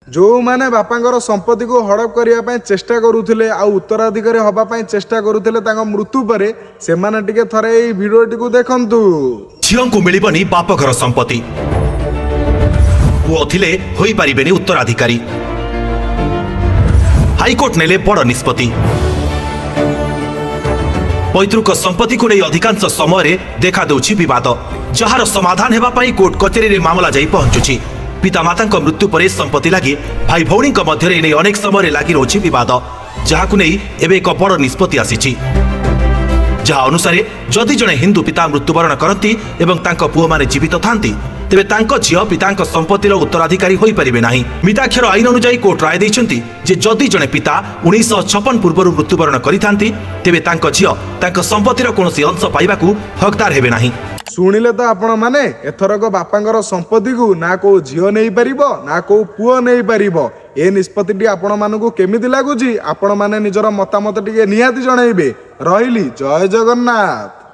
जो माने बापांकर संपत्ति को हड़प करने चेष्टा करुले आ उत्तराधिकारी हवाई चेष्टा करुले मृत्यु पर से टिके थरे एई भिडियोटी को देखंतु। झियो को मिलिबनी बाप घर संपत्ति, पुओ थिले होई परिबेनी उत्तराधिकारी। हाईकोर्ट नेले बड़ निष्पत्ति। पैतृक संपत्ति को नहीं अधिकांश समय देखा देउछि विवाद, जहार समाधान हेबा पई कोर्ट कचेरी रे मामला जाई पहुंचुछि। पितामाता मृत्यु पर संपत्ति लगी भाई भौणी मध्य अनेक समय लगी रही विवाद, जहां नहीं एवं एक बड़ निष्पत्ति आसी। जहाँ अनुसार जदि जड़े हिंदू पिता मृत्युवरण करती एवं तांको पुओ माने जीवित थांती तेबे तांको झियो पिता संपत्तिर उत्तराधिकारी होई परिबे नाही। मिताक्षर आईन अनुसार कोर्ट राय दैछंती जे जदि जड़े पिता 1956 पूर्व मृत्युवरण करिथांती तेबे तांको झियो तांको संपत्तिर कोनोसी अंश पाइबाकू हकदार हेबे नाही। शुणिले तो आपण माने एथरक बापांकर संपत्ति को ना को झियो नहीं पारिबो ना को पुओ नहीं पारिबो। ए निष्पत्ति आपण मानकू केमिति लागुची आपण माने निजर मतामत टिके निहाती जणाइबे। रहिली जय जगन्नाथ।